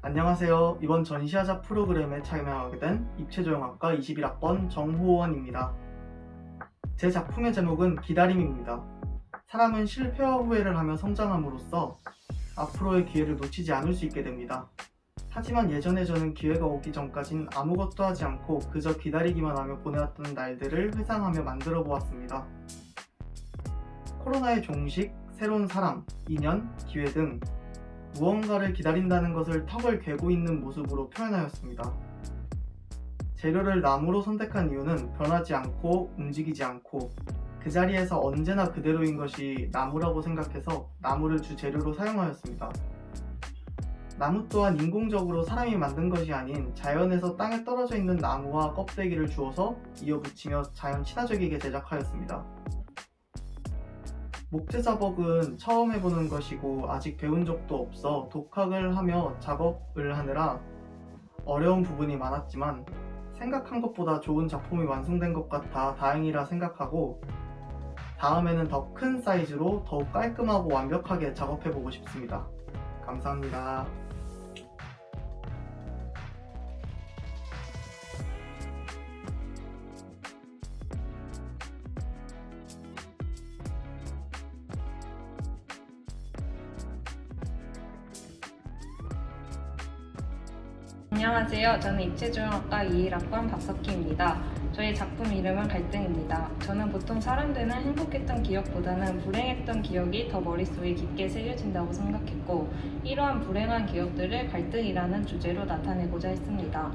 안녕하세요. 이번 전시하자 프로그램에 참여하게 된 입체조형학과 21학번 정호원입니다. 제 작품의 제목은 기다림입니다. 사람은 실패와 후회를 하며 성장함으로써 앞으로의 기회를 놓치지 않을 수 있게 됩니다. 하지만 예전에 저는 기회가 오기 전까진 아무것도 하지 않고 그저 기다리기만 하며 보내왔던 날들을 회상하며 만들어 보았습니다. 코로나의 종식, 새로운 사람, 인연, 기회 등 무언가를 기다린다는 것을 턱을 괴고 있는 모습으로 표현하였습니다. 재료를 나무로 선택한 이유는 변하지 않고 움직이지 않고 그 자리에서 언제나 그대로인 것이 나무라고 생각해서 나무를 주재료로 사용하였습니다. 나무 또한 인공적으로 사람이 만든 것이 아닌 자연에서 땅에 떨어져 있는 나무와 껍데기를 주워서 이어붙이며 자연 친화적이게 제작하였습니다. 목재자복은 처음 해보는 것이고 아직 배운 적도 없어 독학을 하며 작업을 하느라 어려운 부분이 많았지만 생각한 것보다 좋은 작품이 완성된 것 같아 다행이라 생각하고 다음에는 더 큰 사이즈로 더욱 깔끔하고 완벽하게 작업해보고 싶습니다. 감사합니다. 안녕하세요. 저는 입체조형학과 21학번 박석희입니다. 저희 작품 이름은 갈등입니다. 저는 보통 사람들은 행복했던 기억보다는 불행했던 기억이 더 머릿속에 깊게 새겨진다고 생각했고 이러한 불행한 기억들을 갈등이라는 주제로 나타내고자 했습니다.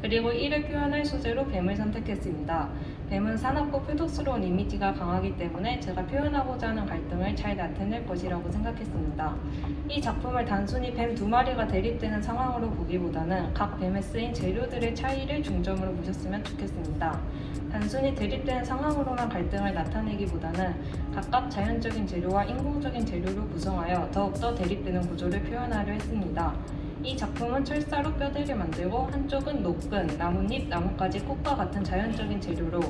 그리고 이를 표현할 소재로 뱀을 선택했습니다. 뱀은 사납고 표독스러운 이미지가 강하기 때문에 제가 표현하고자 하는 갈등을 잘 나타낼 것이라고 생각했습니다. 이 작품을 단순히 뱀 두 마리가 대립되는 상황으로 보기보다는 각 뱀에 쓰인 재료들의 차이를 중점으로 보셨으면 좋겠습니다. 단순히 대립되는 상황으로만 갈등을 나타내기보다는 각각 자연적인 재료와 인공적인 재료로 구성하여 더욱더 대립되는 구조를 표현하려 했습니다. 이 작품은 철사로 뼈대를 만들고 한쪽은 녹근, 나뭇잎, 나뭇가지, 꽃과 같은 자연적인 재료로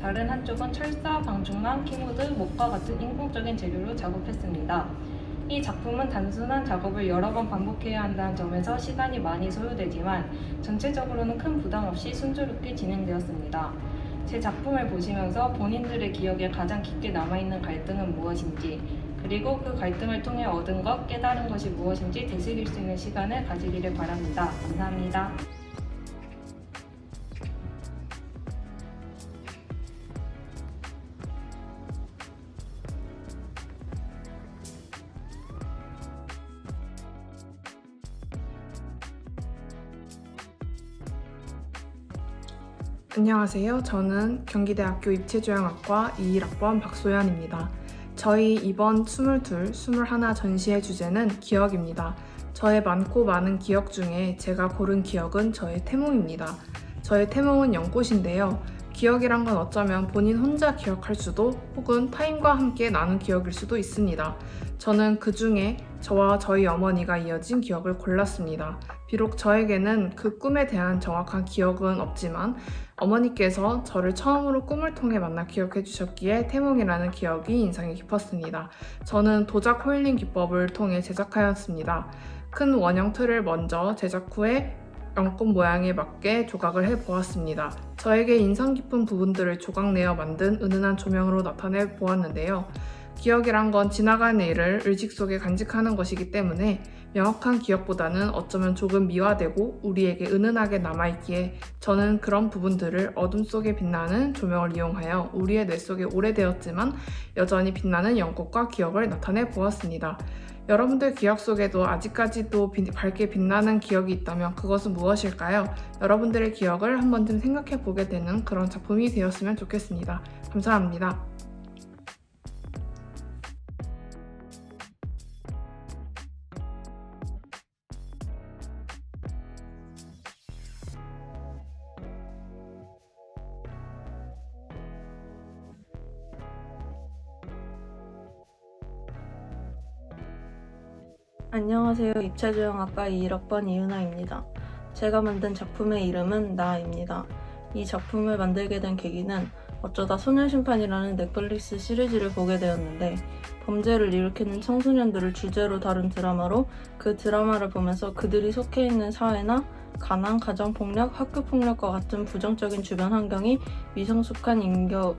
다른 한쪽은 철사, 방충망, 키보드, 목과 같은 인공적인 재료로 작업했습니다. 이 작품은 단순한 작업을 여러 번 반복해야 한다는 점에서 시간이 많이 소요되지만 전체적으로는 큰 부담 없이 순조롭게 진행되었습니다. 제 작품을 보시면서 본인들의 기억에 가장 깊게 남아있는 갈등은 무엇인지 그리고 그 갈등을 통해 얻은 것, 깨달은 것이 무엇인지 되새길 수 있는 시간을 가지기를 바랍니다. 감사합니다. 안녕하세요. 저는 경기대학교 입체조형학과 21학번 박소연입니다. 저희 이번 22, 21 전시의 주제는 기억입니다. 저의 많고 많은 기억 중에 제가 고른 기억은 저의 태몽입니다. 저의 태몽은 연꽃인데요. 기억이란 건 어쩌면 본인 혼자 기억할 수도 혹은 타인과 함께 나눈 기억일 수도 있습니다. 저는 그 중에 저와 저희 어머니가 이어진 기억을 골랐습니다. 비록 저에게는 그 꿈에 대한 정확한 기억은 없지만 어머니께서 저를 처음으로 꿈을 통해 만나 기억해 주셨기에 태몽이라는 기억이 인상이 깊었습니다. 저는 도자기 호일링 기법을 통해 제작하였습니다. 큰 원형 틀을 먼저 제작 후에 연꽃 모양에 맞게 조각을 해보았습니다. 저에게 인상 깊은 부분들을 조각내어 만든 은은한 조명으로 나타내 보았는데요. 기억이란 건 지나가는 일을 의식 속에 간직하는 것이기 때문에 명확한 기억보다는 어쩌면 조금 미화되고 우리에게 은은하게 남아있기에 저는 그런 부분들을 어둠 속에 빛나는 조명을 이용하여 우리의 뇌 속에 오래되었지만 여전히 빛나는 연꽃과 기억을 나타내 보았습니다. 여러분들 기억 속에도 아직까지도 밝게 빛나는 기억이 있다면 그것은 무엇일까요? 여러분들의 기억을 한 번쯤 생각해 보게 되는 그런 작품이 되었으면 좋겠습니다. 감사합니다. 안녕하세요. 입체조형학과 21학번 이윤아입니다. 제가 만든 작품의 이름은 나입니다. 이 작품을 만들게 된 계기는 어쩌다 소녀심판이라는 넷플릭스 시리즈를 보게 되었는데 범죄를 일으키는 청소년들을 주제로 다룬 드라마로 그 드라마를 보면서 그들이 속해 있는 사회나 가난, 가정폭력, 학교폭력과 같은 부정적인 주변 환경이 미성숙한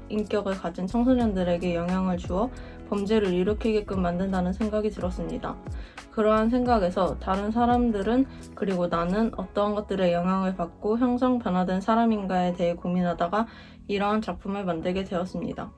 인격을 가진 청소년들에게 영향을 주어 범죄를 일으키게끔 만든다는 생각이 들었습니다. 그러한 생각에서 다른 사람들은 그리고 나는 어떠한 것들의 영향을 받고 형성 변화된 사람인가에 대해 고민하다가 이러한 작품을 만들게 되었습니다.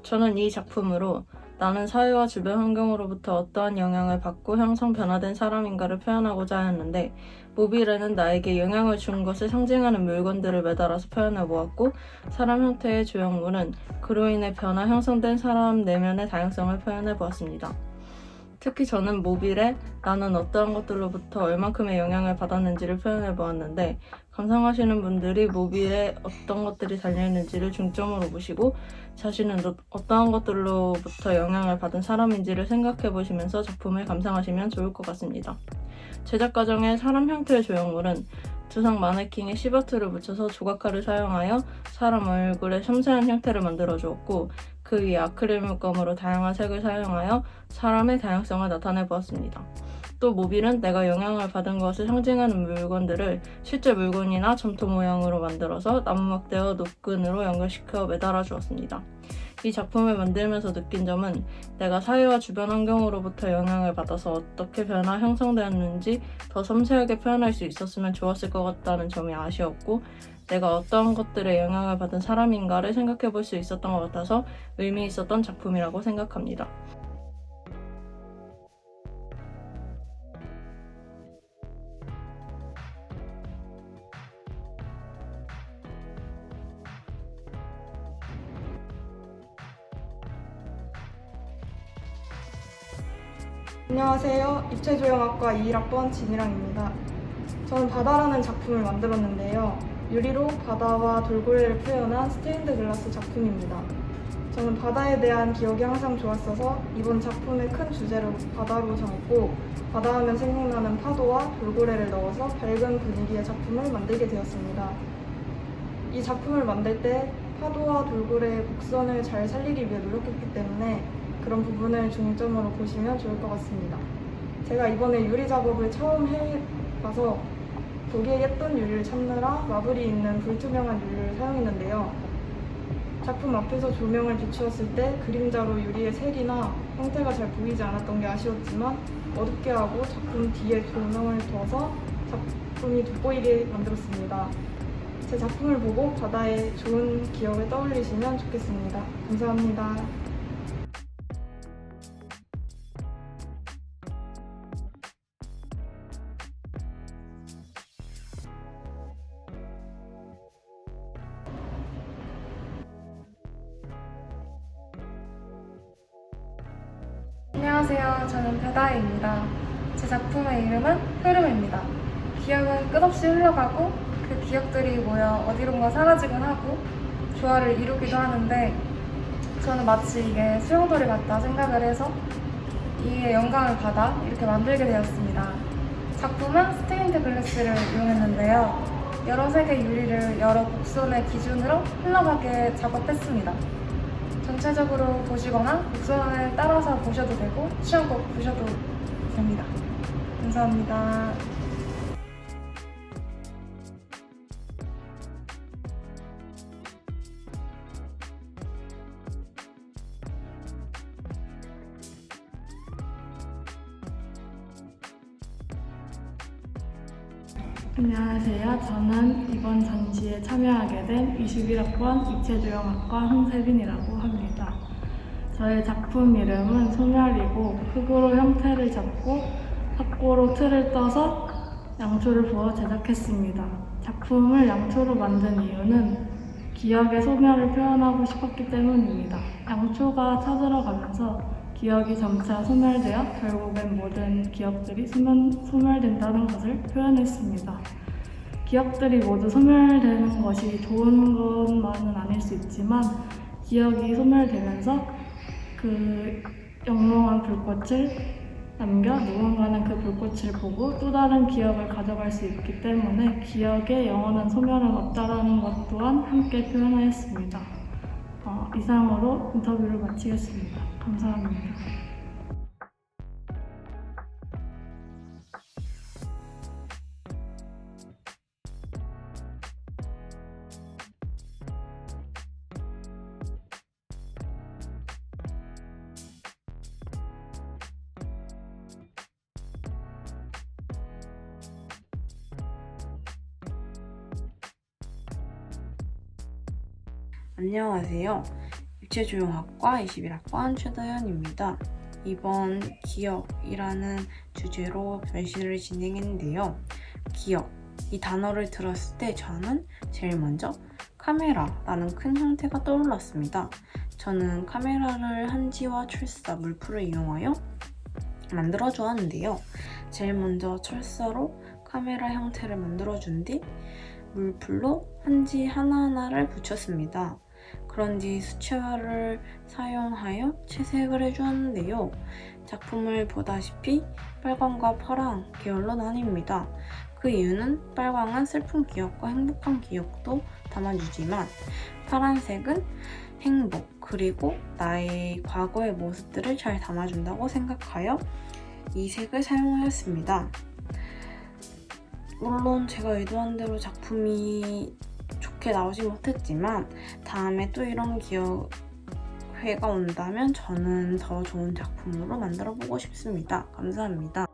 저는 이 작품으로 나는 사회와 주변 환경으로부터 어떠한 영향을 받고 형성 변화된 사람인가를 표현하고자 하였는데 모빌에는 나에게 영향을 준 것을 상징하는 물건들을 매달아서 표현해 보았고 사람 형태의 조형물은 그로 인해 변화 형성된 사람 내면의 다양성을 표현해 보았습니다. 특히 저는 모빌에 나는 어떠한 것들로부터 얼만큼의 영향을 받았는지를 표현해 보았는데 감상하시는 분들이 모빌에 어떤 것들이 달려있는지를 중점으로 보시고 자신은 어떠한 것들로부터 영향을 받은 사람인지를 생각해 보시면서 작품을 감상하시면 좋을 것 같습니다. 제작 과정의 사람 형태의 조형물은 두상 마네킹에 시버트를 붙여서 조각칼을 사용하여 사람 얼굴의 섬세한 형태를 만들어 주었고 그 위에 아크릴 물감으로 다양한 색을 사용하여 사람의 다양성을 나타내 보았습니다. 또 모빌은 내가 영향을 받은 것을 상징하는 물건들을 실제 물건이나 점토 모양으로 만들어서 나무막대와 노끈으로 연결시켜 매달아 주었습니다. 이 작품을 만들면서 느낀 점은 내가 사회와 주변 환경으로부터 영향을 받아서 어떻게 변화 형성되었는지 더 섬세하게 표현할 수 있었으면 좋았을 것 같다는 점이 아쉬웠고 내가 어떠한 것들에 영향을 받은 사람인가를 생각해 볼 수 있었던 것 같아서 의미 있었던 작품이라고 생각합니다. 안녕하세요. 입체조형학과 21학번 진희랑입니다. 저는 바다라는 작품을 만들었는데요. 유리로 바다와 돌고래를 표현한 스테인드 글라스 작품입니다. 저는 바다에 대한 기억이 항상 좋았어서 이번 작품의 큰 주제를 바다로 정했고 바다 하면 생각나는 파도와 돌고래를 넣어서 밝은 분위기의 작품을 만들게 되었습니다. 이 작품을 만들 때 파도와 돌고래의 곡선을 잘 살리기 위해 노력했기 때문에 그런 부분을 중점으로 보시면 좋을 것 같습니다. 제가 이번에 유리 작업을 처음 해봐서 보기에 예쁜 유리를 찾느라 마블이 있는 불투명한 유리를 사용했는데요. 작품 앞에서 조명을 비추었을 때 그림자로 유리의 색이나 형태가 잘 보이지 않았던 게 아쉬웠지만 어둡게 하고 작품 뒤에 조명을 둬서 작품이 돋보이게 만들었습니다. 제 작품을 보고 바다의 좋은 기억을 떠올리시면 좋겠습니다. 감사합니다. 안녕하세요. 저는 배다혜입니다. 제 작품의 이름은 흐름입니다. 기억은 끝없이 흘러가고 그 기억들이 모여 어디론가 사라지곤 하고 조화를 이루기도 하는데 저는 마치 이게 수영돌이 같다 생각을 해서 이에 영감을 받아 이렇게 만들게 되었습니다. 작품은 스테인드 글래스를 이용했는데요. 여러 색의 유리를 여러 곡선의 기준으로 흘러가게 작업했습니다. 전체적으로 보시거나 곡선을 따라서 보셔도 되고 취향껏 보셔도 됩니다. 감사합니다. 안녕하세요. 저는 이번 전시에 참여하게 된 21학번 입체조형학과 홍세빈이라고 합니다. 저의 작품 이름은 소멸이고 흙으로 형태를 잡고 탁구로 틀을 떠서 양초를 부어 제작했습니다. 작품을 양초로 만든 이유는 기억의 소멸을 표현하고 싶었기 때문입니다. 양초가 쳐들어가면서 기억이 점차 소멸되어 결국엔 모든 기억들이 소멸된다는 것을 표현했습니다. 기억들이 모두 소멸되는 것이 좋은 것만은 아닐 수 있지만 기억이 소멸되면서 그 영롱한 불꽃을 남겨 누군가는 그 불꽃을 보고 또 다른 기억을 가져갈 수 있기 때문에 기억에 영원한 소멸은 없다라는 것 또한 함께 표현하였습니다. 이상으로 인터뷰를 마치겠습니다. 감사합니다. 안녕하세요. 입체조형학과 21학번 최다현입니다. 이번 기억이라는 주제로 전시를 진행했는데요. 기억, 이 단어를 들었을 때 저는 제일 먼저 카메라라는 큰 형태가 떠올랐습니다. 저는 카메라를 한지와 철사, 물풀을 이용하여 만들어 주었는데요. 제일 먼저 철사로 카메라 형태를 만들어 준 뒤 물풀로 한지 하나하나를 붙였습니다. 그런 뒤 수채화를 사용하여 채색을 해주었는데요. 작품을 보다시피 빨강과 파랑 계열로 나뉩니다. 그 이유는 빨강은 슬픈 기억과 행복한 기억도 담아주지만 파란색은 행복 그리고 나의 과거의 모습들을 잘 담아준다고 생각하여 이 색을 사용하였습니다. 물론 제가 의도한 대로 작품이 좋게 나오지 못했지만 다음에 또 이런 기회가 온다면 저는 더 좋은 작품으로 만들어 보고 싶습니다. 감사합니다.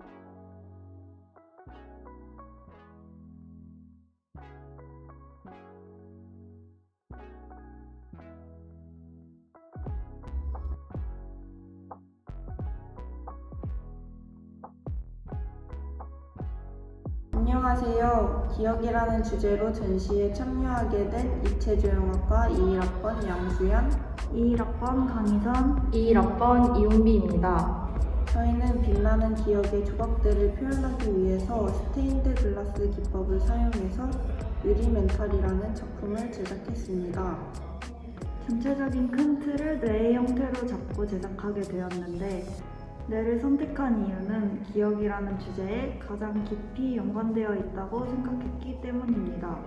안녕하세요. 기억이라는 주제로 전시에 참여하게 된 입체조형학과 21학번 양수연, 21학번 강희선, 21학번 이용비입니다. 저희는 빛나는 기억의 조각들을 표현하기 위해서 스테인드 글라스 기법을 사용해서 유리멘탈이라는 작품을 제작했습니다. 전체적인 큰 틀을 뇌의 형태로 잡고 제작하게 되었는데 뇌를 선택한 이유는 기억이라는 주제에 가장 깊이 연관되어 있다고 생각했기 때문입니다.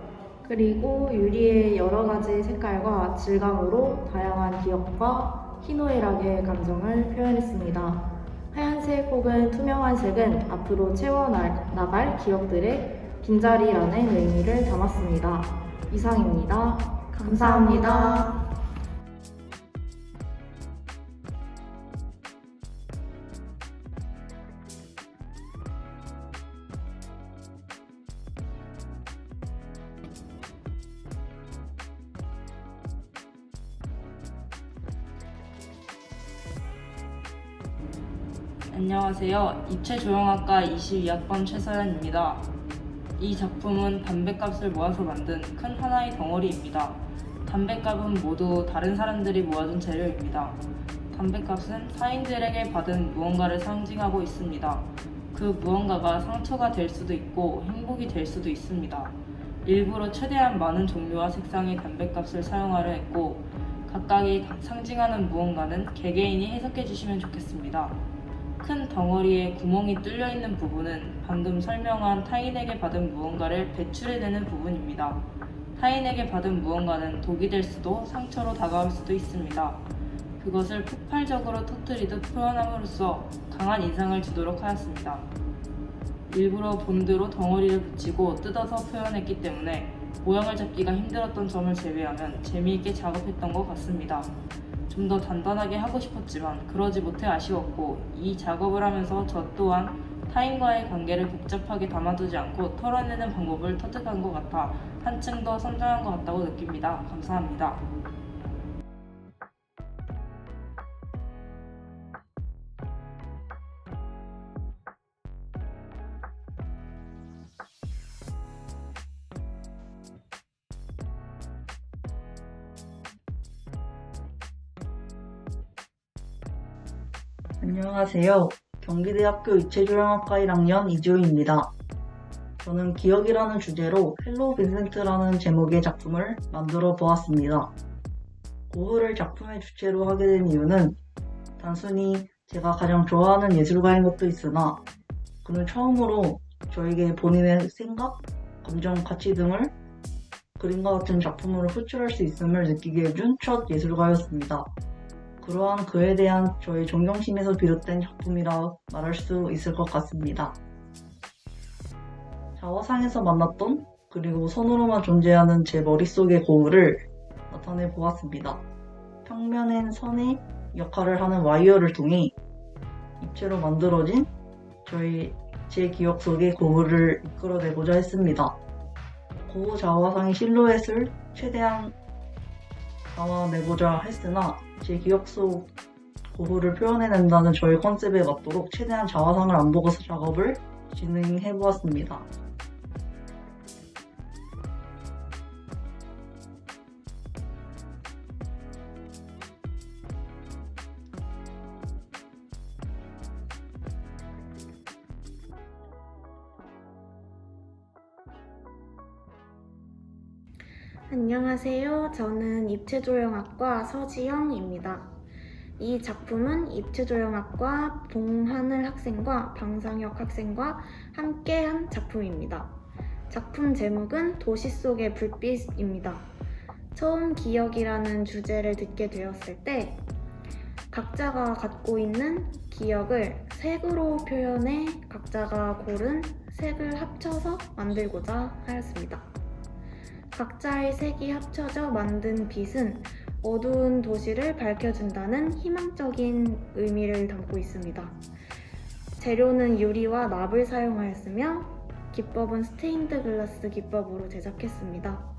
그리고 유리의 여러 가지 색깔과 질감으로 다양한 기억과 희노애락의 감정을 표현했습니다. 하얀색 혹은 투명한 색은 앞으로 채워나갈 기억들의 빈자리라는 의미를 담았습니다. 이상입니다. 감사합니다. 안녕하세요. 입체조형학과 22학번 최서연입니다. 이 작품은 담뱃값을 모아서 만든 큰 하나의 덩어리입니다. 담뱃값은 모두 다른 사람들이 모아둔 재료입니다. 담뱃값은 타인들에게 받은 무언가를 상징하고 있습니다. 그 무언가가 상처가 될 수도 있고 행복이 될 수도 있습니다. 일부러 최대한 많은 종류와 색상의 담뱃값을 사용하려 했고 각각이 상징하는 무언가는 개개인이 해석해 주시면 좋겠습니다. 큰 덩어리에 구멍이 뚫려 있는 부분은 방금 설명한 타인에게 받은 무언가를 배출해내는 부분입니다. 타인에게 받은 무언가는 독이 될 수도 상처로 다가올 수도 있습니다. 그것을 폭발적으로 터뜨리듯 표현함으로써 강한 인상을 주도록 하였습니다. 일부러 본드로 덩어리를 붙이고 뜯어서 표현했기 때문에 모양을 잡기가 힘들었던 점을 제외하면 재미있게 작업했던 것 같습니다. 좀 더 단단하게 하고 싶었지만 그러지 못해 아쉬웠고 이 작업을 하면서 저 또한 타인과의 관계를 복잡하게 담아두지 않고 털어내는 방법을 터득한 것 같아 한층 더 성장한 것 같다고 느낍니다. 감사합니다. 안녕하세요. 경기대학교 입체조형학과 1학년 이지호입니다. 저는 기억이라는 주제로 헬로 빈센트라는 제목의 작품을 만들어 보았습니다. 고흐를 작품의 주체로 하게 된 이유는 단순히 제가 가장 좋아하는 예술가인 것도 있으나 그는 처음으로 저에게 본인의 생각, 감정, 가치 등을 그림과 같은 작품으로 표출할 수 있음을 느끼게 해준 첫 예술가였습니다. 그러한 그에 대한 저의 존경심에서 비롯된 작품이라 말할 수 있을 것 같습니다. 자화상에서 만났던 그리고 선으로만 존재하는 제 머릿속의 고흐를 나타내 보았습니다. 평면엔 선의 역할을 하는 와이어를 통해 입체로 만들어진 제 기억 속의 고흐를 이끌어내고자 했습니다. 고흐 자화상의 실루엣을 최대한 담아내고자 했으나 제 기억 속 고흐를 표현해낸다는 저의 컨셉에 맞도록 최대한 자화상을 안 보고서 작업을 진행해보았습니다. 안녕하세요. 저는 입체조형학과 서지영입니다. 이 작품은 입체조형학과 봉하늘 학생과 방상혁 학생과 함께한 작품입니다. 작품 제목은 도시 속의 불빛입니다. 처음 기억이라는 주제를 듣게 되었을 때 각자가 갖고 있는 기억을 색으로 표현해 각자가 고른 색을 합쳐서 만들고자 하였습니다. 각자의 색이 합쳐져 만든 빛은 어두운 도시를 밝혀준다는 희망적인 의미를 담고 있습니다. 재료는 유리와 납을 사용하였으며 기법은 스테인드 글라스 기법으로 제작했습니다.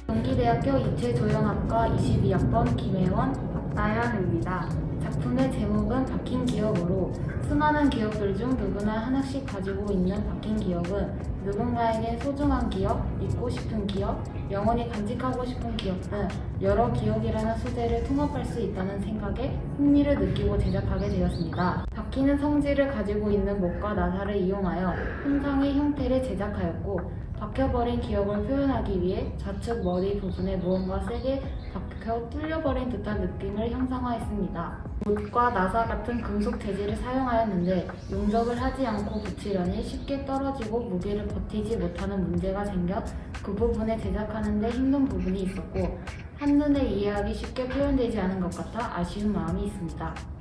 경기대학교 입체조형학과 22학번 김혜원, 나연입니다. 작품의 제목은 바뀐 기억으로 수많은 기억들 중 누구나 하나씩 가지고 있는 바뀐 기억은 누군가에게 소중한 기억, 잊고 싶은 기억, 영원히 간직하고 싶은 기억 등 여러 기억이라는 소재를 통합할 수 있다는 생각에 흥미를 느끼고 제작하게 되었습니다. 바뀌는 성질을 가지고 있는 목과 나사를 이용하여 형상의 형태를 제작하였고 박혀버린 기억을 표현하기 위해 좌측 머리 부분에 무언가 세게 박혀 뚫려버린 듯한 느낌을 형상화했습니다. 못과 나사 같은 금속 재질을 사용하였는데 용접을 하지 않고 붙이려니 쉽게 떨어지고 무게를 버티지 못하는 문제가 생겨 그 부분에 제작하는 데 힘든 부분이 있었고 한눈에 이해하기 쉽게 표현되지 않은 것 같아 아쉬운 마음이 있습니다.